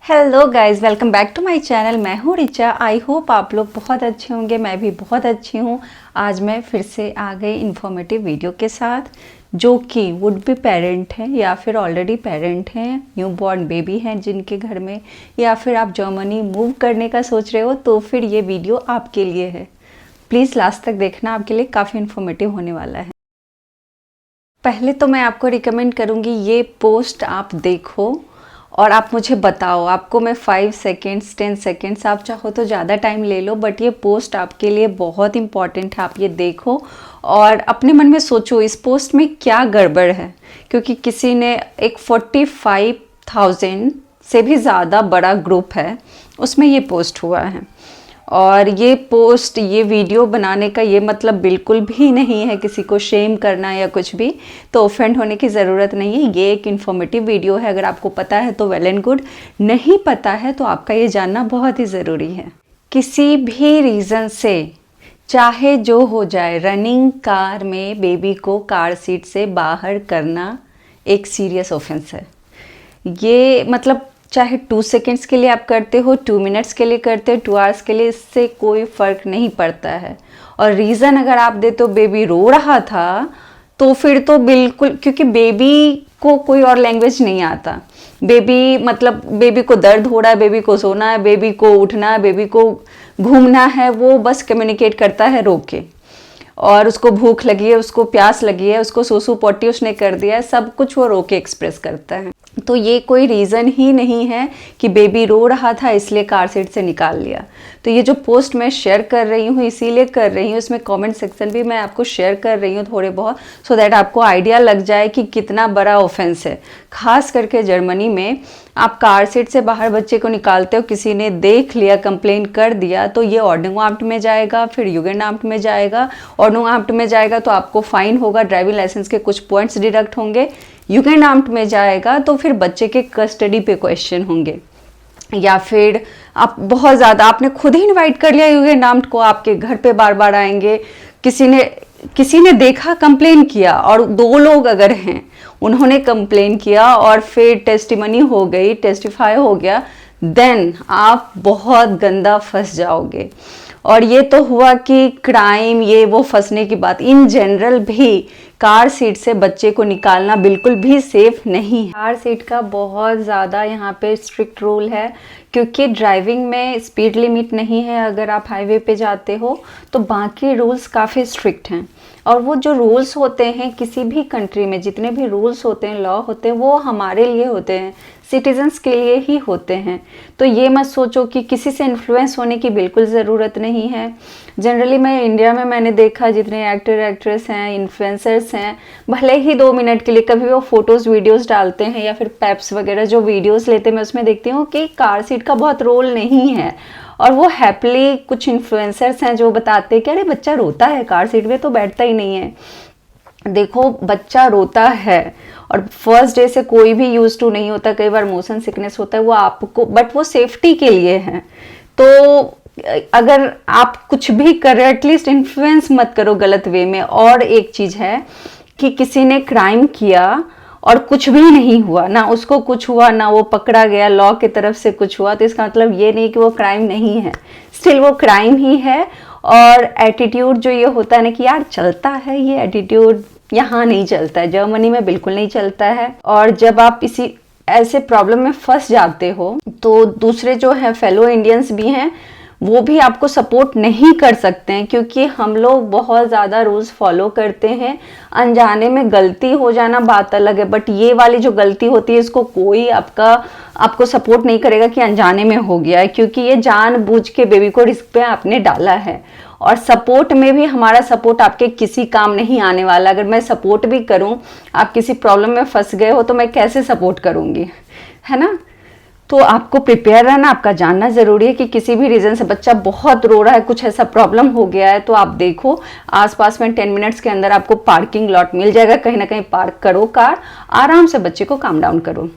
Hello guys, welcome back to my channel. मैं हूँ Richa. I hope आप लोग बहुत अच्छे होंगे, मैं भी बहुत अच्छी हूँ। आज मैं फिर से आ गई इन्फॉर्मेटिव वीडियो के साथ, जो कि वुड बी पेरेंट हैं या फिर ऑलरेडी पेरेंट हैं, न्यू बॉर्न बेबी हैं जिनके घर में, या फिर आप जर्मनी मूव करने का सोच रहे हो, तो फिर ये वीडियो आपके लिए है। प्लीज़ लास्ट तक देखना, आपके लिए काफ़ी इन्फॉर्मेटिव होने वाला है। पहले तो मैं आपको रिकमेंड करूँगी ये पोस्ट आप देखो और आप मुझे बताओ। आपको मैं 5 सेकेंड्स 10 सेकेंड्स, आप चाहो तो ज़्यादा टाइम ले लो, बट ये पोस्ट आपके लिए बहुत इंपॉर्टेंट है। आप ये देखो और अपने मन में सोचो इस पोस्ट में क्या गड़बड़ है, क्योंकि किसी ने एक 45,000 से भी ज़्यादा बड़ा ग्रुप है, उसमें ये पोस्ट हुआ है। और ये पोस्ट, ये वीडियो बनाने का ये मतलब बिल्कुल भी नहीं है किसी को शेम करना या कुछ भी, तो ऑफेंड होने की ज़रूरत नहीं है। ये एक इन्फॉर्मेटिव वीडियो है। अगर आपको पता है तो वेल एंड गुड, नहीं पता है तो आपका ये जानना बहुत ही ज़रूरी है। किसी भी रीज़न से चाहे जो हो जाए, रनिंग कार में बेबी को कार सीट से बाहर करना एक सीरियस ऑफेंस है। ये मतलब चाहे 2 सेकेंड्स के लिए आप करते हो, 2 मिनट्स के लिए करते हो, 2 आवर्स के लिए, इससे कोई फ़र्क नहीं पड़ता है। और रीज़न अगर आप देते हो बेबी रो रहा था, तो फिर तो बिल्कुल, क्योंकि बेबी को कोई और लैंग्वेज नहीं आता। बेबी मतलब बेबी को दर्द हो रहा है, बेबी को सोना है, बेबी को उठना है, बेबी को घूमना है, वो बस कम्युनिकेट करता है रो के। और उसको भूख लगी है, उसको प्यास लगी है, उसको सूसू पोटी उसने कर दिया है, सब कुछ वो रो के एक्सप्रेस करता है। तो ये कोई रीज़न ही नहीं है कि बेबी रो रहा था इसलिए कार सीट से निकाल लिया। तो ये जो पोस्ट मैं शेयर कर रही हूँ इसीलिए कर रही हूँ, इसमें कमेंट सेक्शन भी मैं आपको शेयर कर रही हूँ थोड़े बहुत, सो दैट आपको आइडिया लग जाए कि कितना बड़ा ऑफेंस है। खास करके जर्मनी में आप कार सीट से बाहर बच्चे को निकालते हो, किसी ने देख लिया, कंप्लेन कर दिया, तो ये ऑर्डिनंगअम्ट में जाएगा, फिर जुगेंडअम्ट में जाएगा। ऑर्डिनंगअम्ट में जाएगा तो आपको फाइन होगा, ड्राइविंग लाइसेंस के कुछ पॉइंट्स डिडक्ट होंगे। जुगेंडअम्ट में जाएगा तो फिर बच्चे के कस्टडी पे क्वेश्चन होंगे, या फिर आप बहुत ज़्यादा आपने खुद ही इनवाइट कर लिया जुगेंडअम्ट को, आपके घर पे बार बार आएंगे। किसी ने देखा, कंप्लेन किया, और 2 लोग अगर हैं उन्होंने कंप्लेन किया और फिर टेस्टिमनी हो गई, टेस्टिफाई हो गया, देन आप बहुत गंदा फंस जाओगे। और ये तो हुआ कि क्राइम, ये वो फंसने की बात। इन जनरल भी कार सीट से बच्चे को निकालना बिल्कुल भी सेफ नहीं है। कार सीट का बहुत ज़्यादा यहाँ पे स्ट्रिक्ट रूल है, क्योंकि ड्राइविंग में स्पीड लिमिट नहीं है। अगर आप हाईवे पे जाते हो तो बाकी रूल्स काफ़ी स्ट्रिक्ट हैं। और वो जो रूल्स होते हैं किसी भी कंट्री में, जितने भी रूल्स होते हैं, लॉ होते हैं, वो हमारे लिए होते हैं, सिटीजन्स के लिए ही होते हैं। तो ये मत सोचो कि किसी से इन्फ्लुएंस होने की बिल्कुल ज़रूरत नहीं है। जनरली मैं इंडिया में मैंने देखा, जितने एक्टर एक्ट्रेस हैं, इन्फ्लुएंसर्स हैं, भले ही 2 मिनट के लिए कभी वो फोटोज़ वीडियोज़ डालते हैं या फिर पैप्स वगैरह जो वीडियोज़ लेते हैं, मैं उसमें देखती हूँ कि कार सीट का बहुत रोल नहीं है। और वो हैप्पली, कुछ इन्फ्लुएंसर्स हैं जो बताते हैं कि अरे बच्चा रोता है कार सीट में तो बैठता ही नहीं है। देखो, बच्चा रोता है और फर्स्ट डे से कोई भी यूज टू नहीं होता, कई बार मोशन सिकनेस होता है, वो आपको, बट वो सेफ्टी के लिए है। तो अगर आप कुछ भी कर रहे हो, एटलीस्ट इन्फ्लुएंस मत करो गलत वे में। और एक चीज है कि किसी ने क्राइम किया और कुछ भी नहीं हुआ, ना उसको कुछ हुआ, ना वो पकड़ा गया, लॉ की तरफ से कुछ हुआ, तो इसका मतलब ये नहीं कि वो क्राइम नहीं है, स्टिल वो क्राइम ही है। और एटीट्यूड जो ये होता है ना कि यार चलता है, ये एटीट्यूड यहाँ नहीं चलता है, जर्मनी में बिल्कुल नहीं चलता है। और जब आप इसी ऐसे प्रॉब्लम में फंस जाते हो तो दूसरे जो है फेलो इंडियंस भी हैं, वो भी आपको सपोर्ट नहीं कर सकते हैं, क्योंकि हम लोग बहुत ज़्यादा रूल्स फॉलो करते हैं। अनजाने में गलती हो जाना बात अलग है, बट ये वाली जो गलती होती है इसको कोई आपको सपोर्ट नहीं करेगा कि अनजाने में हो गया है, क्योंकि ये जानबूझ के बेबी को रिस्क पे आपने डाला है। और सपोर्ट में भी हमारा सपोर्ट आपके किसी काम नहीं आने वाला। अगर मैं सपोर्ट भी करूं, आप किसी प्रॉब्लम में फंस गए हो, तो मैं कैसे सपोर्ट करूंगी, है ना। तो आपको प्रिपेयर रहना, आपका जानना ज़रूरी है कि किसी भी रीज़न से बच्चा बहुत रो रहा है, कुछ ऐसा प्रॉब्लम हो गया है, तो आप देखो आसपास में 10 मिनट्स के अंदर आपको पार्किंग लॉट मिल जाएगा, कहीं ना कहीं पार्क करो कार, आराम से बच्चे को काम डाउन करो।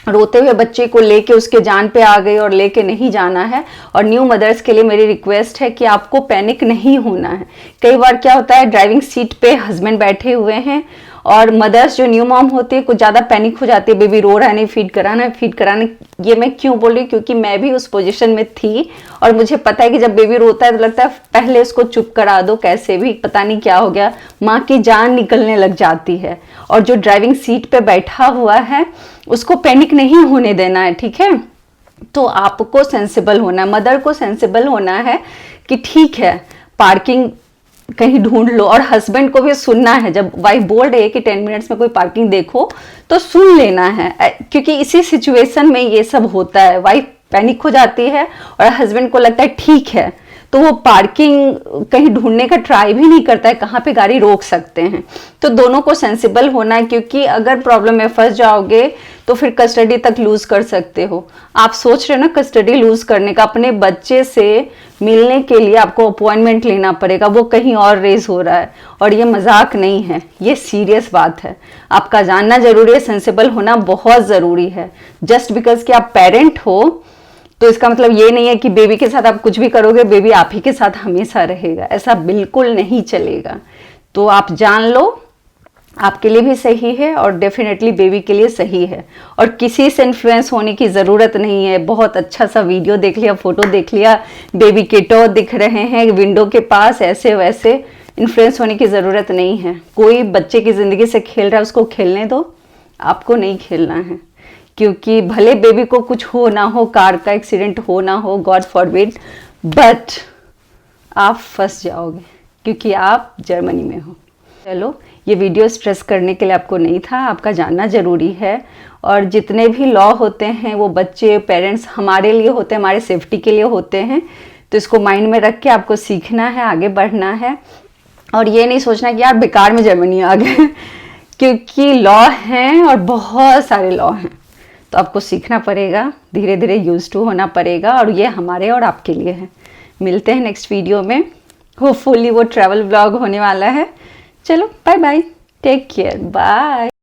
रोते हुए बच्चे को लेके उसके जान पे आ गई और लेके नहीं जाना है। और न्यू मदर्स के लिए मेरी रिक्वेस्ट है कि आपको पैनिक नहीं होना है। कई बार क्या होता है, ड्राइविंग सीट पे हस्बैंड बैठे हुए हैं और मदर्स जो न्यू मॉम होती है कुछ ज़्यादा पैनिक हो जाती है, बेबी रो रहा है नहीं, फीड कराना है, फीड कराना। ये मैं क्यों बोल रही हूँ, क्योंकि मैं भी उस पोजीशन में थी और मुझे पता है कि जब बेबी रोता है तो लगता है पहले उसको चुप करा दो, कैसे भी पता नहीं क्या हो गया, माँ की जान निकलने लग जाती है। और जो ड्राइविंग सीट पे बैठा हुआ है उसको पैनिक नहीं होने देना है, ठीक है। तो आपको सेंसिबल होना है, मदर को सेंसिबल होना है कि ठीक है पार्किंग कहीं ढूंढ लो, और हस्बैंड को भी सुनना है। जब वाइफ बोल रही है कि 10 मिनट्स में कोई पार्किंग देखो तो सुन लेना है, क्योंकि इसी सिचुएशन में ये सब होता है। वाइफ पैनिक हो जाती है और हस्बैंड को लगता है ठीक है, तो वो पार्किंग कहीं ढूंढने का ट्राई भी नहीं करता है कहाँ पे गाड़ी रोक सकते हैं। तो दोनों को सेंसिबल होना है, क्योंकि अगर प्रॉब्लम में फंस जाओगे तो फिर कस्टडी तक लूज कर सकते हो। आप सोच रहे हो ना कस्टडी लूज करने का, अपने बच्चे से मिलने के लिए आपको अपॉइंटमेंट लेना पड़ेगा, वो कहीं और रेज हो रहा है। और ये मजाक नहीं है, ये सीरियस बात है, आपका जानना जरूरी है, सेंसिबल होना बहुत जरूरी है। जस्ट बिकॉज कि आप पेरेंट हो तो इसका मतलब ये नहीं है कि बेबी के साथ आप कुछ भी करोगे बेबी आप ही के साथ हमेशा रहेगा, ऐसा बिल्कुल नहीं चलेगा। तो आप जान लो आपके लिए भी सही है और डेफिनेटली बेबी के लिए सही है, और किसी से इन्फ्लुएंस होने की ज़रूरत नहीं है। बहुत अच्छा सा वीडियो देख लिया, फोटो देख लिया, बेबी के टॉय दिख रहे हैं विंडो के पास, ऐसे वैसे इन्फ्लुएंस होने की ज़रूरत नहीं है। कोई बच्चे की ज़िंदगी से खेल रहा है उसको खेलने दो, आपको नहीं खेलना है। क्योंकि भले बेबी को कुछ हो ना हो, कार का एक्सीडेंट हो ना हो, गॉड फॉरबिड, बट आप फंस जाओगे क्योंकि आप जर्मनी में हो। चलो ये वीडियो स्ट्रेस करने के लिए आपको नहीं था, आपका जानना ज़रूरी है। और जितने भी लॉ होते हैं वो बच्चे पेरेंट्स हमारे लिए होते हैं, हमारे सेफ्टी के लिए होते हैं। तो इसको माइंड में रख के आपको सीखना है, आगे बढ़ना है, और ये नहीं सोचना कि यार बेकार में जर्मनी आ गए क्योंकि लॉ हैं और बहुत सारे लॉ हैं, तो आपको सीखना पड़ेगा, धीरे धीरे यूज टू होना पड़ेगा, और ये हमारे और आपके लिए है। मिलते हैं नेक्स्ट वीडियो में, होपफुली वो ट्रैवल व्लॉग होने वाला है। चलो bye bye, take care, bye.